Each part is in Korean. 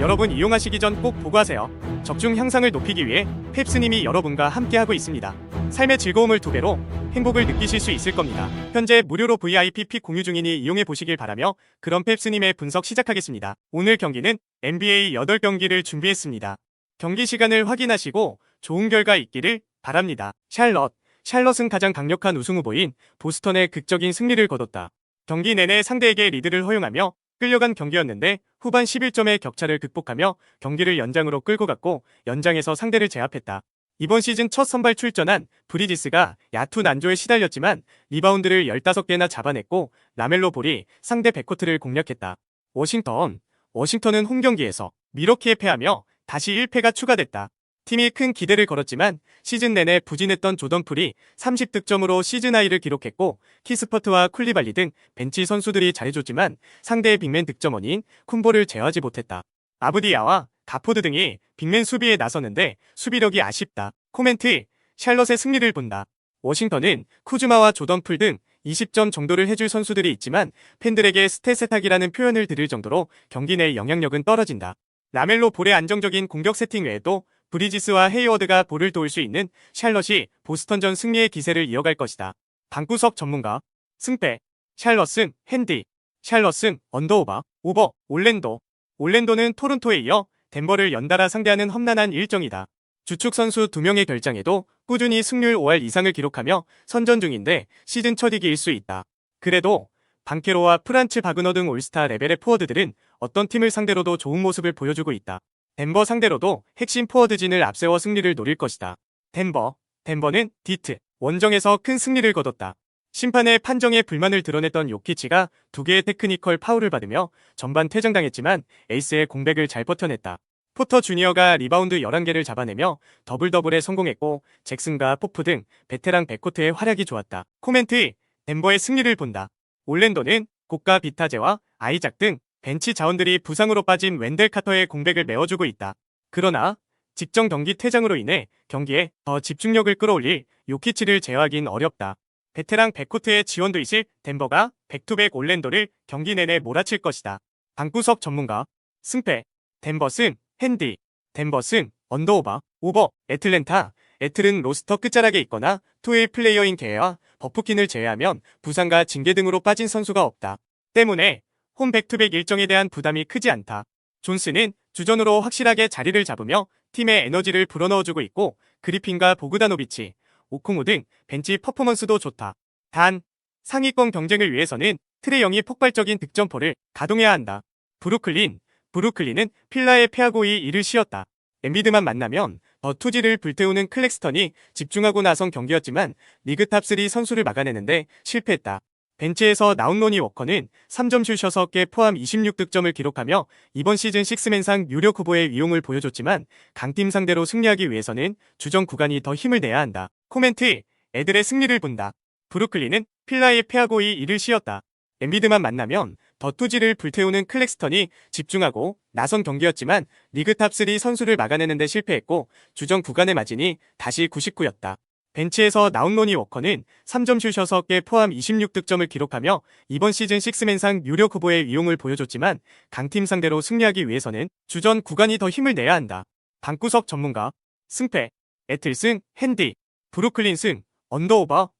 여러분 이용하시기 전 꼭 보고하세요. 적중 향상을 높이기 위해 펩스님이 여러분과 함께하고 있습니다. 삶의 즐거움을 2배로 행복을 느끼실 수 있을 겁니다. 현재 무료로 VIP 픽 공유 중이니 이용해 보시길 바라며 그럼 펩스님의 분석 시작하겠습니다. 오늘 경기는 NBA 8경기를 준비했습니다. 경기 시간을 확인하시고 좋은 결과 있기를 바랍니다. 샬럿은 가장 강력한 우승 후보인 보스턴의 극적인 승리를 거뒀다. 경기 내내 상대에게 리드를 허용하며 끌려간 경기였는데 후반 11점의 격차를 극복하며 경기를 연장으로 끌고 갔고 연장에서 상대를 제압했다. 이번 시즌 첫 선발 출전한 브리지스가 야투 난조에 시달렸지만 리바운드를 15개나 잡아냈고 라멜로 볼이 상대 백코트를 공략했다. 워싱턴은 홈경기에서 밀워키에 패하며 다시 1패가 추가됐다. 팀이 큰 기대를 걸었지만 시즌 내내 부진했던 조던 풀이 30득점으로 시즌 하이를 기록했고 키스퍼트와 쿨리발리 등 벤치 선수들이 잘해줬지만 상대의 빅맨 득점원인 쿤보를 제어하지 못했다. 아브디아와 가포드 등이 빅맨 수비에 나섰는데 수비력이 아쉽다. 코멘트: 샬럿의 승리를 본다. 워싱턴은 쿠즈마와 조던 풀 등 20점 정도를 해줄 선수들이 있지만 팬들에게 스탯 세탁이라는 표현을 들을 정도로 경기 내 영향력은 떨어진다. 라멜로 볼의 안정적인 공격 세팅 외에도 브리지스와 헤이워드가 볼을 도울 수 있는 샬럿이 보스턴전 승리의 기세를 이어갈 것이다. 방구석 전문가: 승패 샬럿은 핸디, 샬럿은 언더오버, 올랜도는 토론토에 이어 덴버를 연달아 상대하는 험난한 일정이다. 주축 선수 2명의 결장에도 꾸준히 승률 5할 이상을 기록하며 선전 중인데 시즌 첫 이기일 수 있다. 그래도 방케로와 프란츠 바그너 등 올스타 레벨의 포워드들은 어떤 팀을 상대로도 좋은 모습을 보여주고 있다. 덴버 상대로도 핵심 포워드진을 앞세워 승리를 노릴 것이다. 덴버는 디트, 원정에서 큰 승리를 거뒀다. 심판의 판정에 불만을 드러냈던 요키치가 2개의 테크니컬 파울을 받으며 전반 퇴장당했지만 에이스의 공백을 잘 버텨냈다. 포터 주니어가 리바운드 11개를 잡아내며 더블더블에 성공했고 잭슨과 포프 등 베테랑 백코트의 활약이 좋았다. 코멘트: 덴버의 승리를 본다. 올랜도는 고가 비타제와 아이작 등 벤치 자원들이 부상으로 빠진 웬델 카터의 공백을 메워주고 있다. 그러나 직전 경기 퇴장으로 인해 경기에 더 집중력을 끌어올릴 요키치를 제어하긴 어렵다. 베테랑 백코트의 지원도 있을 덴버가 백투백 올랜도를 경기 내내 몰아칠 것이다. 방구석 전문가: 승패 덴버승, 핸디, 덴버승, 언더오버, 애틀은 로스터 끝자락에 있거나 투일 플레이어인 개와 버프킨을 제외하면 부상과 징계 등으로 빠진 선수가 없다. 때문에 홈 백투백 일정에 대한 부담이 크지 않다. 존스는 주전으로 확실하게 자리를 잡으며 팀의 에너지를 불어넣어주고 있고 그리핀과 보그다노비치, 오콩우 등 벤치 퍼포먼스도 좋다. 단, 상위권 경쟁을 위해서는 트레 영이 폭발적인 득점포를 가동해야 한다. 브루클린은 필라에 패하고이 이를 씌웠다. 엠비드만 만나면 더 투지를 불태우는 클렉스턴이 집중하고 나선 경기였지만 리그 탑3 선수를 막아내는데 실패했다. 벤치에서 나온 로니 워커는 3점슛 6개 포함 26득점을 기록하며 이번 시즌 식스맨상 유력 후보의 위용을 보여줬지만 강팀 상대로 승리하기 위해서는 주전 구간이 더 힘을 내야 한다. 코멘트: 애들의 승리를 본다. 브루클린은 필라에 패하고이 이를 씌웠다. 엠비드만 만나면 더 투지를 불태우는 클렉스턴이 집중하고 나선 경기였지만 리그 탑3 선수를 막아내는데 실패했고 주전 구간의 마진이 다시 99였다. 벤치에서 나온 로니 워커는 3점슛 6개 포함 26득점을 기록하며 이번 시즌 식스맨상 유력 후보의 위용을 보여줬지만 강팀 상대로 승리하기 위해서는 주전 구간이 더 힘을 내야 한다. 방구석 전문가: 승패 애틀승, 핸디, 브루클린승, 언더오버,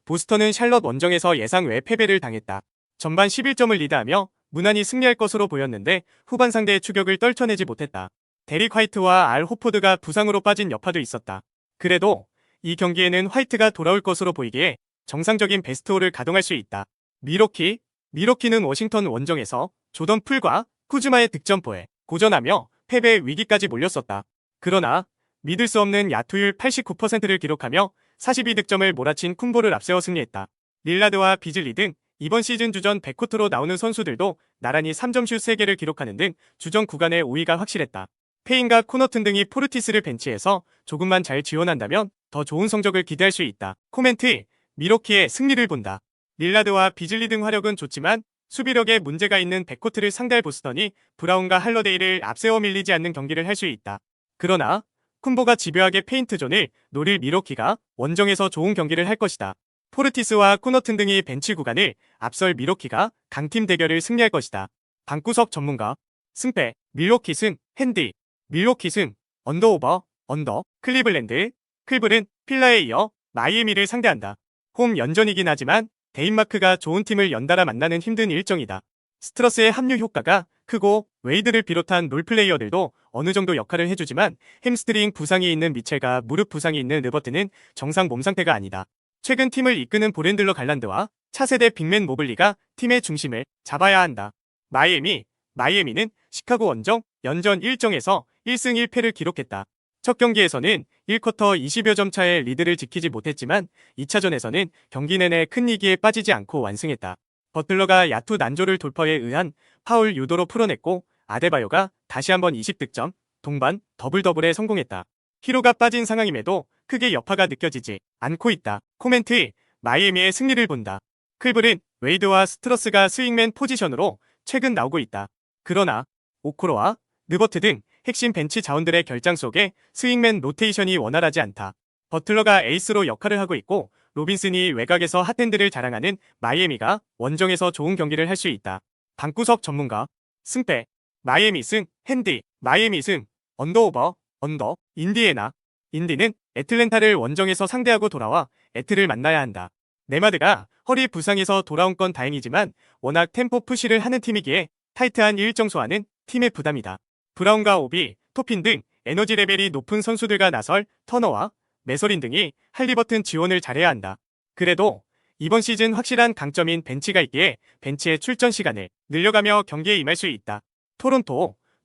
보스턴은 샬럿 원정에서 예상 외 패배를 당했다. 전반 11점을 리드하며 무난히 승리할 것으로 보였는데 후반 상대의 추격을 떨쳐내지 못했다. 데릭 화이트와 알 호포드가 부상으로 빠진 여파도 있었다. 그래도 이 경기에는 화이트가 돌아올 것으로 보이기에 정상적인 베스트홀을 가동할 수 있다. 밀워키는 워싱턴 원정에서 조던 풀과 쿠즈마의 득점포에 고전하며 패배의 위기까지 몰렸었다. 그러나 믿을 수 없는 야투율 89%를 기록하며 42득점을 몰아친 쿤보를 앞세워 승리했다. 릴라드와 비즐리 등 이번 시즌 주전 백코트로 나오는 선수들도 나란히 3점슛 3개를 기록하는 등 주전 구간의 5위가 확실했다. 페인과 코너튼 등이 포르티스를 벤치해서 조금만 잘 지원한다면 더 좋은 성적을 기대할 수 있다. 코멘트: 밀워키의 승리를 본다. 릴라드와 비즐리 등 화력은 좋지만 수비력에 문제가 있는 백코트를 상대할 보스턴이 브라운과 할러데이를 앞세워 밀리지 않는 경기를 할 수 있다. 그러나 쿤보가 집요하게 페인트존을 노릴 밀워키가 원정에서 좋은 경기를 할 것이다. 포르티스와 코너튼 등이 벤치 구간을 앞설 밀워키가 강팀 대결을 승리할 것이다. 방구석 전문가: 승패, 밀워키 승, 핸디, 밀워키 승, 언더오버, 언더, 클리블랜드, 클블은 필라에 이어 마이애미를 상대한다. 홈 연전이긴 하지만 데인마크가 좋은 팀을 연달아 만나는 힘든 일정이다. 스트러스의 합류 효과가 크고 웨이드를 비롯한 롤플레이어들도 어느 정도 역할을 해주지만 햄스트링 부상이 있는 미첼과 무릎 부상이 있는 르버트는 정상 몸 상태가 아니다. 최근 팀을 이끄는 보렌들러 갈란드와 차세대 빅맨 모블리가 팀의 중심을 잡아야 한다. 마이애미는 시카고 원정 연전 일정에서 1승 1패를 기록했다. 첫 경기에서는 1쿼터 20여 점 차의 리드를 지키지 못했지만 2차전에서는 경기 내내 큰 위기에 빠지지 않고 완승했다. 버틀러가 야투 난조를 돌파에 의한 파울 유도로 풀어냈고 아데바요가 다시 한번 20득점, 동반 더블더블에 성공했다. 히로가 빠진 상황임에도 크게 여파가 느껴지지 않고 있다. 코멘트, 마이애미의 승리를 본다. 클블은 웨이드와 스트러스가 스윙맨 포지션으로 최근 나오고 있다. 그러나 오코로와 르버트 등 핵심 벤치 자원들의 결장 속에 스윙맨 로테이션이 원활하지 않다. 버틀러가 에이스로 역할을 하고 있고 로빈슨이 외곽에서 핫핸드를 자랑하는 마이애미가 원정에서 좋은 경기를 할 수 있다. 방구석 전문가 승패 마이애미 승 핸디 마이애미 승 언더오버 언더 인디는 애틀랜타를 원정에서 상대하고 돌아와 애틀을 만나야 한다. 네마드가 허리 부상에서 돌아온 건 다행이지만 워낙 템포 푸시를 하는 팀이기에 타이트한 일정 소화는 팀의 부담이다. 브라운과 오비, 토핀 등 에너지 레벨이 높은 선수들과 나설 터너와 메서린 등이 할리버튼 지원을 잘해야 한다. 그래도 이번 시즌 확실한 강점인 벤치가 있기에 벤치의 출전 시간을 늘려가며 경기에 임할 수 있다.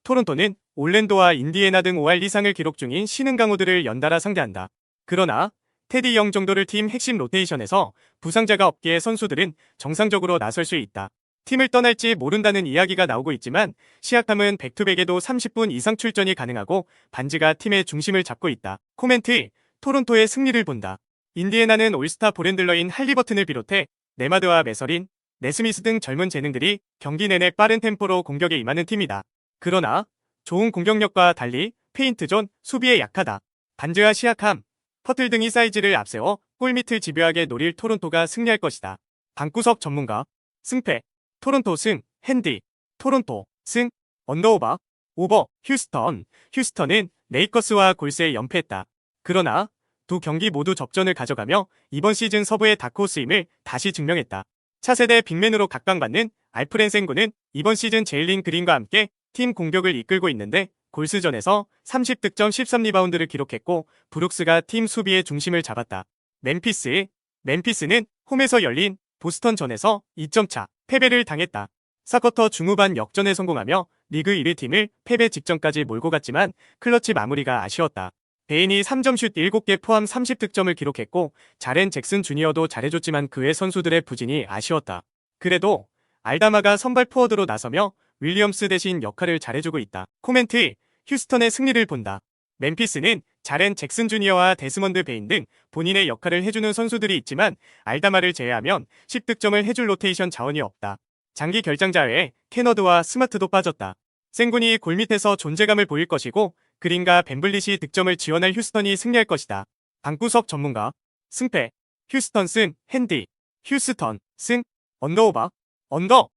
토론토는 올랜도와 인디애나 등 5할 이상을 기록 중인 신흥 강호들을 연달아 상대한다. 그러나 테디 영 정도를 팀 핵심 로테이션에서 부상자가 없기에 선수들은 정상적으로 나설 수 있다. 팀을 떠날지 모른다는 이야기가 나오고 있지만 시아캄은 백투백에도 30분 이상 출전이 가능하고 반지가 팀의 중심을 잡고 있다. 코멘트, 토론토의 승리를 본다. 인디애나는 올스타 보렌들러인 할리버튼을 비롯해 네마드와 메서린, 네스미스 등 젊은 재능들이 경기 내내 빠른 템포로 공격에 임하는 팀이다. 그러나 좋은 공격력과 달리 페인트존, 수비에 약하다. 반지와 시아캄, 퍼틀 등이 사이즈를 앞세워 골밑을 집요하게 노릴 토론토가 승리할 것이다. 방구석 전문가 승패 토론토 승 핸디 토론토 승 언더오버 오버 휴스턴은 레이커스와 골스에 연패했다. 그러나 두 경기 모두 접전을 가져가며 이번 시즌 서부의 다크호스임을 다시 증명했다. 차세대 빅맨으로 각광받는 알프렌 생고는 이번 시즌 제일린 그린과 함께 팀 공격을 이끌고 있는데 골스전에서 30득점 13리바운드를 기록했고 브룩스가 팀 수비의 중심을 잡았다. 멤피스는 홈에서 열린 보스턴전에서 2점 차 패배를 당했다. 4쿼터 중후반 역전에 성공하며 리그 1위 팀을 패배 직전까지 몰고 갔지만 클러치 마무리가 아쉬웠다. 베인이 3점 슛 7개 포함 30득점을 기록했고 자렌 잭슨 주니어도 잘해줬지만 그 외 선수들의 부진이 아쉬웠다. 그래도 알다마가 선발 포워드로 나서며 윌리엄스 대신 역할을 잘해주고 있다. 코멘트, 휴스턴의 승리를 본다. 멤피스는 자렌 잭슨 주니어와 데스먼드 베인 등 본인의 역할을 해주는 선수들이 있지만 알다마를 제외하면 10득점을 해줄 로테이션 자원이 없다. 장기 결장자 외에 캐너드와 스마트도 빠졌다. 생군이 골밑에서 존재감을 보일 것이고 그린과 벤블릿이 득점을 지원할 휴스턴이 승리할 것이다. 방구석 전문가 승패 휴스턴 승 핸디 휴스턴 승 언더오버 언더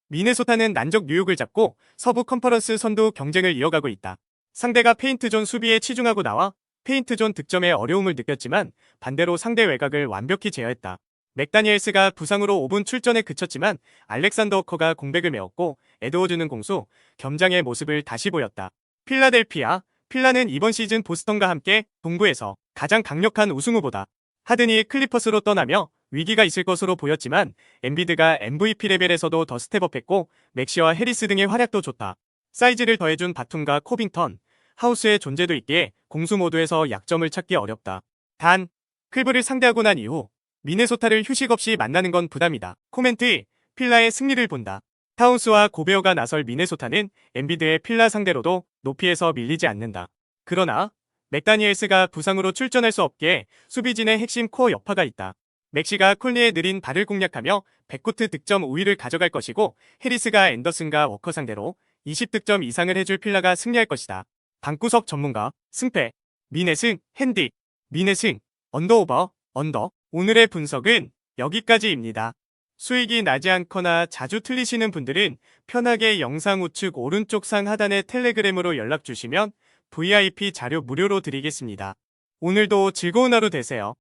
미네소타는 난적 뉴욕을 잡고 서부 컨퍼런스 선두 경쟁을 이어가고 있다. 상대가 페인트존 수비에 치중하고 나와 페인트존 득점에 어려움을 느꼈지만 반대로 상대 외곽을 완벽히 제어했다. 맥다니엘스가 부상으로 5분 출전에 그쳤지만 알렉산더 커가 공백을 메웠고 에드워즈는 공수, 겸장의 모습을 다시 보였다. 필라는 이번 시즌 보스턴과 함께 동부에서 가장 강력한 우승 후보다. 하든이 클리퍼스로 떠나며 위기가 있을 것으로 보였지만 엠비드가 MVP 레벨에서도 더 스텝업했고 맥시와 해리스 등의 활약도 좋다. 사이즈를 더해준 바툼과 코빙턴, 하우스의 존재도 있기에 공수 모두에서 약점을 찾기 어렵다. 단, 클브를 상대하고 난 이후 미네소타를 휴식 없이 만나는 건 부담이다. 코멘트, 필라의 승리를 본다. 타운스와 고베어가 나설 미네소타는 엠비드의 필라 상대로도 높이에서 밀리지 않는다. 그러나 맥다니엘스가 부상으로 출전할 수 없기에 수비진의 핵심 코어 여파가 있다. 맥시가 콜리의 느린 발을 공략하며 백코트 득점 우위를 가져갈 것이고 해리스가 앤더슨과 워커 상대로 20득점 이상을 해줄 필라가 승리할 것이다. 방구석 전문가 승패 미네승 핸디 미네승 언더오버 언더 오늘의 분석은 여기까지입니다. 수익이 나지 않거나 자주 틀리시는 분들은 편하게 영상 우측 오른쪽 상 하단의 텔레그램으로 연락 주시면 VIP 자료 무료로 드리겠습니다. 오늘도 즐거운 하루 되세요.